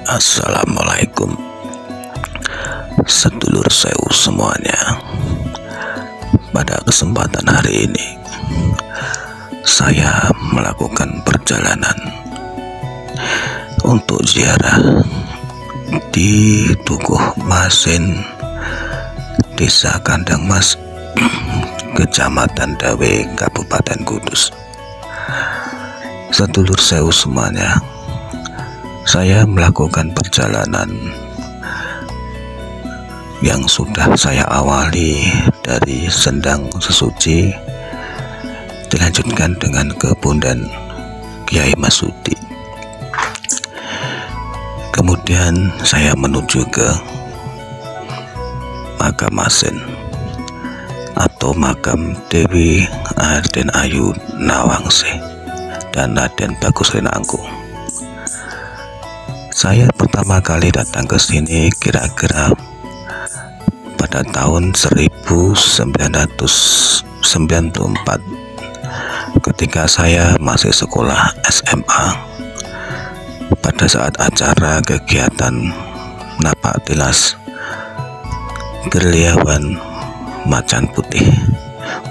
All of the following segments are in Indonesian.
Assalamualaikum sedulur sewu semuanya. Pada kesempatan hari ini saya melakukan perjalanan untuk ziarah di Dukuh Masin, Desa Kandang Mas, Kecamatan Dawe, Kabupaten Kudus. Sedulur sewu semuanya, saya melakukan perjalanan yang sudah saya awali dari Sendang Sesuci, dilanjutkan dengan ke Bondan Kiai Masudi. Kemudian saya menuju ke Makam Masin atau Makam Dewi Raden Ayu Nawangse dan Raden Bagus Rinangku. Saya pertama kali datang ke sini kira-kira pada tahun 1994 ketika saya masih sekolah SMA, pada saat acara kegiatan napak tilas gerilyawan Macan Putih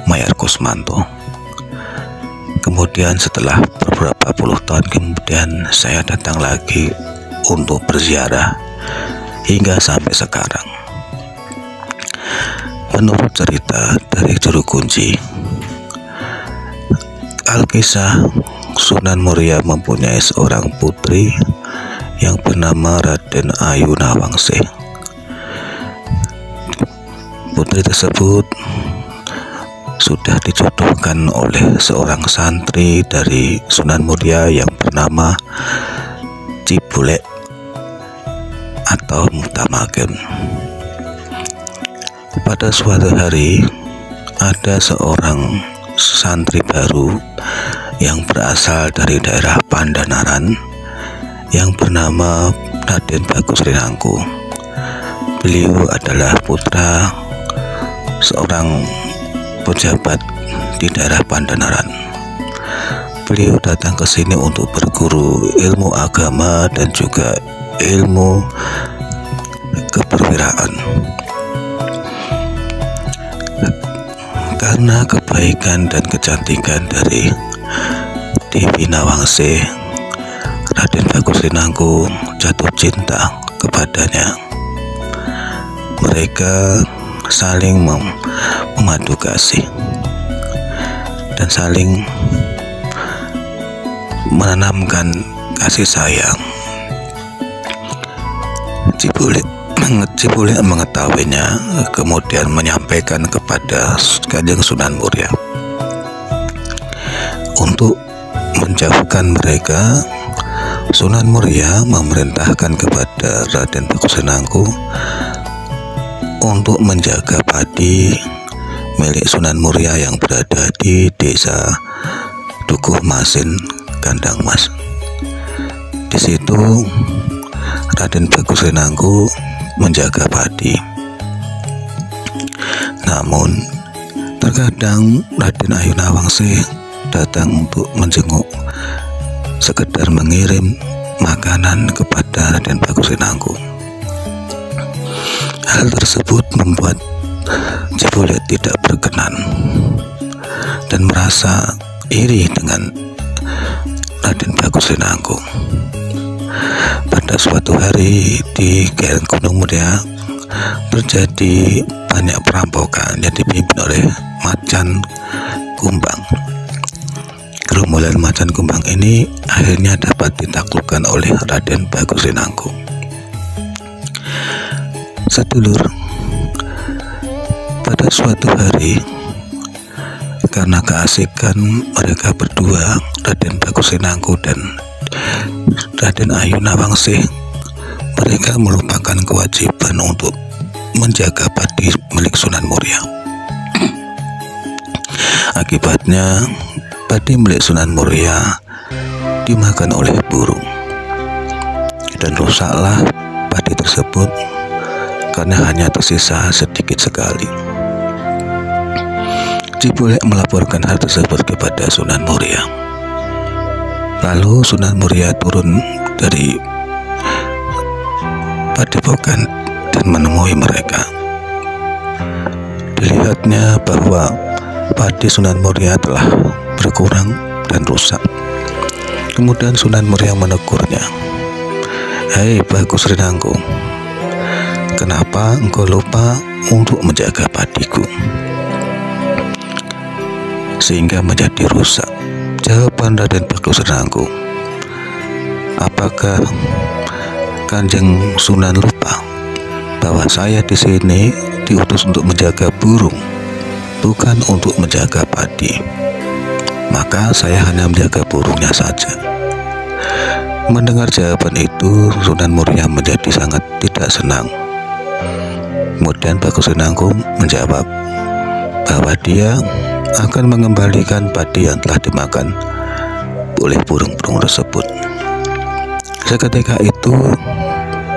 Mayar Kusmanto. Kemudian setelah beberapa puluh tahun kemudian saya datang lagi untuk berziarah hingga sampai sekarang. Menurut cerita dari juru kunci, Alkisah Sunan Muria mempunyai seorang putri yang bernama Raden Ayu Nawangse. Putri tersebut sudah dijodohkan oleh seorang santri dari Sunan Muria yang bernama Cibulek atau Mutamagen. Pada suatu hari ada seorang santri baru yang berasal dari daerah Pandanaran yang bernama Raden Bagus Rinangku. Beliau adalah putra seorang pejabat di daerah Pandanaran. Beliau datang ke sini untuk berguru ilmu agama dan juga ilmu keperwiraan. Karena kebaikan dan kecantikan dari Dewi Nawangse, Raden Bagus Rinangku jatuh cinta kepadanya. Mereka saling memadu kasih dan saling menanamkan kasih sayang. Cibulek mengetahuinya, kemudian menyampaikan kepada Kanjeng Sunan Muria untuk menjauhkan mereka. Sunan Muria memerintahkan kepada Raden Bagus Rinangku untuk menjaga padi milik Sunan Muria yang berada di desa Dukuh Masin, Kandang Mas. Di situ Raden Bagus Rinangku menjaga padi. Namun terkadang Raden Ayu Nawangse datang untuk menjenguk, sekedar mengirim makanan kepada Raden Bagus Rinangku. Hal tersebut membuat Cibulek tidak berkenan dan merasa iri dengan Raden Bagus Rinangku. Pada suatu hari di Gunung Muria terjadi banyak perampokan yang dipimpin oleh Macan Kumbang. Gerombolan Macan Kumbang ini akhirnya dapat ditaklukkan oleh Raden Bagus Rinangku. Sedulur, pada suatu hari karena keasikan mereka berdua, Raden Bagus Rinangku dan Raden Ayu Nawangse, mereka melupakan kewajiban untuk menjaga padi milik Sunan Muria. Akibatnya padi milik Sunan Muria dimakan oleh burung dan rusaklah padi tersebut karena hanya tersisa sedikit sekali. Cibulek melaporkan hal tersebut kepada Sunan Muria. Lalu Sunan Muria turun dari padepokan dan menemui mereka. Dilihatnya bahwa padi Sunan Muria telah berkurang dan rusak. Kemudian Sunan Muria menegurnya, "Hei Bagus Rinangko, kenapa engkau lupa untuk menjaga padiku sehingga menjadi rusak?" Jawaban Raden Bagus Rinangko, "Apakah Kanjeng Sunan lupa bahwa saya di sini diutus untuk menjaga burung, bukan untuk menjaga padi? Maka saya hanya menjaga burungnya saja." Mendengar jawaban itu, Sunan Muria menjadi sangat tidak senang. Kemudian Bagus Rinangko menjawab bahwa dia akan mengembalikan padi yang telah dimakan oleh burung-burung tersebut. Seketika itu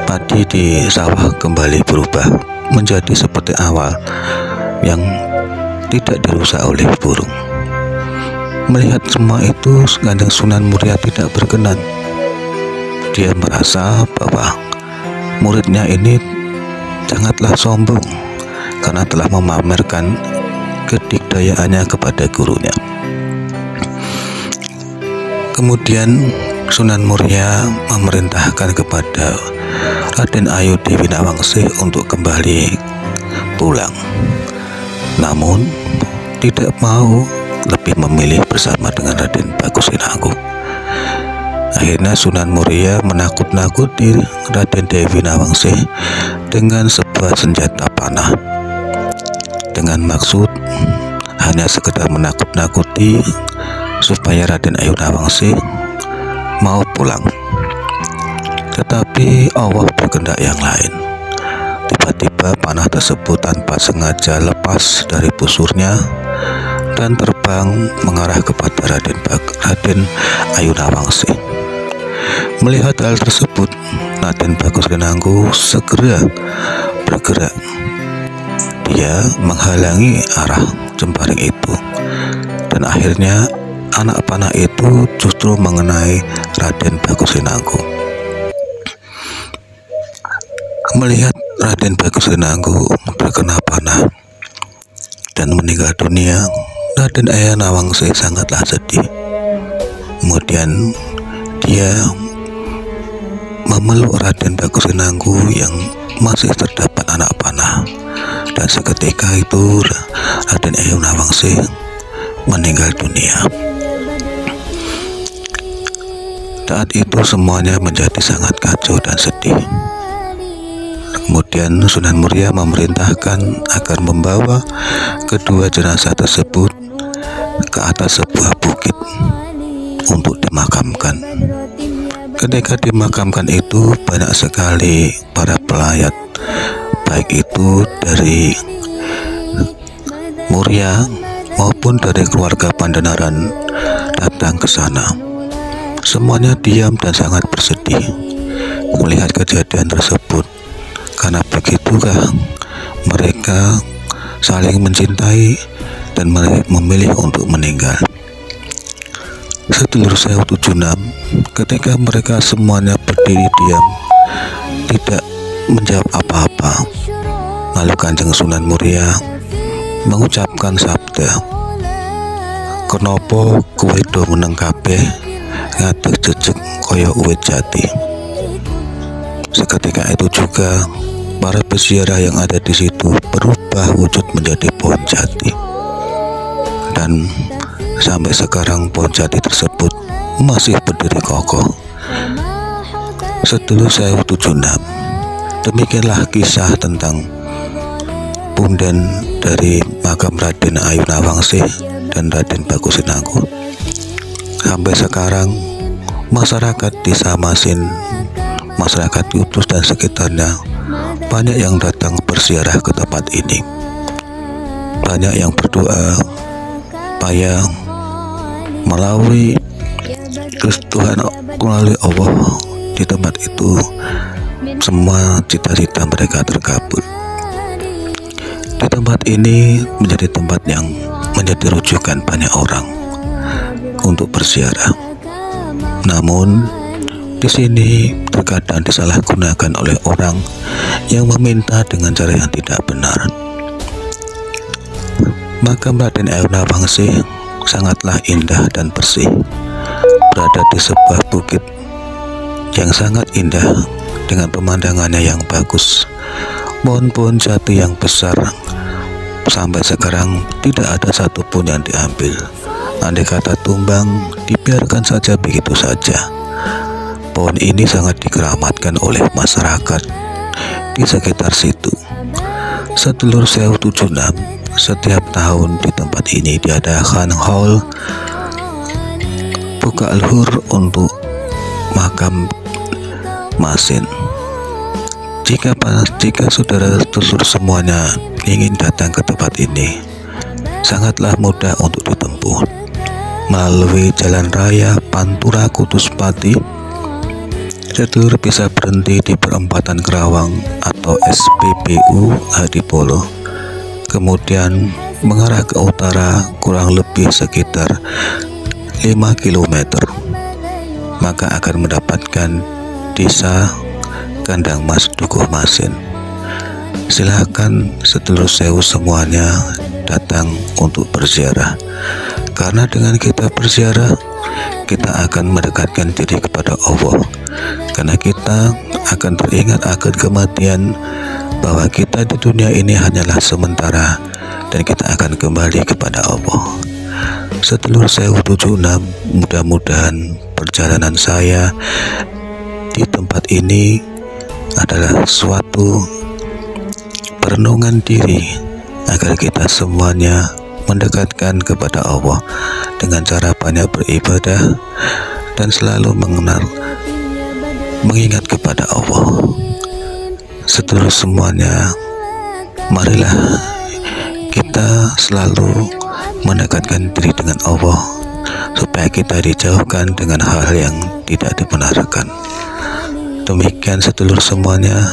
padi di sawah kembali berubah menjadi seperti awal yang tidak dirusak oleh burung. Melihat semua itu, Kanjeng Sunan Muria tidak berkenan. Dia merasa bahwa muridnya ini sangatlah sombong karena telah memamerkan kedikdayaannya kepada gurunya. Kemudian Sunan Muria memerintahkan kepada Raden Ayu Dewi Nawangsih untuk kembali pulang, namun tidak mau, lebih memilih bersama dengan Raden Bagus Rinangko. Akhirnya Sunan Muria menakut-nakuti Raden Dewi Nawangsih dengan sebuah senjata panah, dengan maksud hanya sekedar menakut-nakuti supaya Raden Ayu Nawangsih mau pulang. Tetapi Allah berkehendak yang lain. Tiba-tiba panah tersebut tanpa sengaja lepas dari busurnya dan terbang mengarah kepada Raden Ayu Nawangsih. Melihat hal tersebut, Raden Bagus Rinangko segera bergerak. Dia menghalangi arah jemparing itu, dan akhirnya anak panah itu justru mengenai Raden Bagus Rinangko. Melihat Raden Bagus Rinangko terkena panah dan meninggal dunia, Raden Ayu Nawangsih sangatlah sedih. Kemudian dia memeluk Raden Bagus Rinangko yang masih terdapat anak panah, dan seketika itu Raden Ayu Nawangsih meninggal dunia. Saat itu semuanya menjadi sangat kacau dan sedih. Kemudian Sunan Muria memerintahkan agar membawa kedua jenazah tersebut ke atas sebuah bukit untuk dimakamkan. Ketika dimakamkan itu, banyak sekali para pelayat, baik itu dari Muria maupun dari keluarga Pandanaran, datang ke sana. Semuanya diam dan sangat bersedih melihat kejadian tersebut, karena begitulah mereka saling mencintai dan memilih untuk meninggal. Sedulur Sewu 76, ketika mereka semuanya berdiri diam, tidak menjawab apa-apa, lalu Kanjeng Sunan Muria mengucapkan sabda, "Kenapa kowe do meneng kabeh ngadeg jejeg kaya uwit jati?" Seketika itu juga para peziarah yang ada di situ berubah wujud menjadi pohon jati, dan sampai sekarang pohon jati tersebut masih berdiri kokoh. Sedulur Sewu 76, demikianlah kisah tentang punden dari makam Raden Ayu Nawangsih dan Raden Bagus Rinangko. Sampai sekarang masyarakat Desa Masin, masyarakat Kudus dan sekitarnya banyak yang datang berziarah ke tempat ini. Banyak yang berdoa supaya melalui Tuhan, melalui Allah di tempat itu, semua cita-cita mereka terkabul. Di tempat ini menjadi tempat yang menjadi rujukan banyak orang untuk berziarah. Namun Di sini terkadang disalahgunakan oleh orang yang meminta dengan cara yang tidak benar. Makam Raden Ayu Nawangsi sangatlah indah dan bersih, berada di sebuah bukit yang sangat indah dengan pemandangannya yang bagus, pohon-pohon jati yang besar. Sampai sekarang tidak ada satupun yang diambil. Andai kata tumbang, dibiarkan saja begitu saja. Pohon ini sangat dikeramatkan oleh masyarakat di sekitar situ. Sedulur Sewu 76, setiap tahun di tempat ini diadakan haul buka luhur untuk makam Masin. Jika saudara-saudara semuanya ingin datang ke tempat ini, sangatlah mudah untuk ditempuh melalui jalan raya Pantura Kutuspati. Sedulur bisa berhenti di perempatan Kerawang atau SPBU Hadipolo, kemudian mengarah ke utara kurang lebih sekitar 5 km, maka akan mendapatkan desa Kandang Mas Dukuh Masin. Silakan sedulur Sewu semuanya datang untuk berziarah, karena dengan kita berziarah kita akan mendekatkan diri kepada Allah, karena kita akan teringat akan kematian, bahwa kita di dunia ini hanyalah sementara dan kita akan kembali kepada Allah. Sedulur Sewu 76, mudah-mudahan perjalanan saya di tempat ini adalah suatu perenungan diri agar kita semuanya mendekatkan kepada Allah dengan cara banyak beribadah dan selalu mengingat kepada Allah. Sedulur semuanya, marilah kita selalu mendekatkan diri dengan Allah supaya kita dijauhkan dengan hal yang tidak dibenarkan. Demikian sedulur semuanya,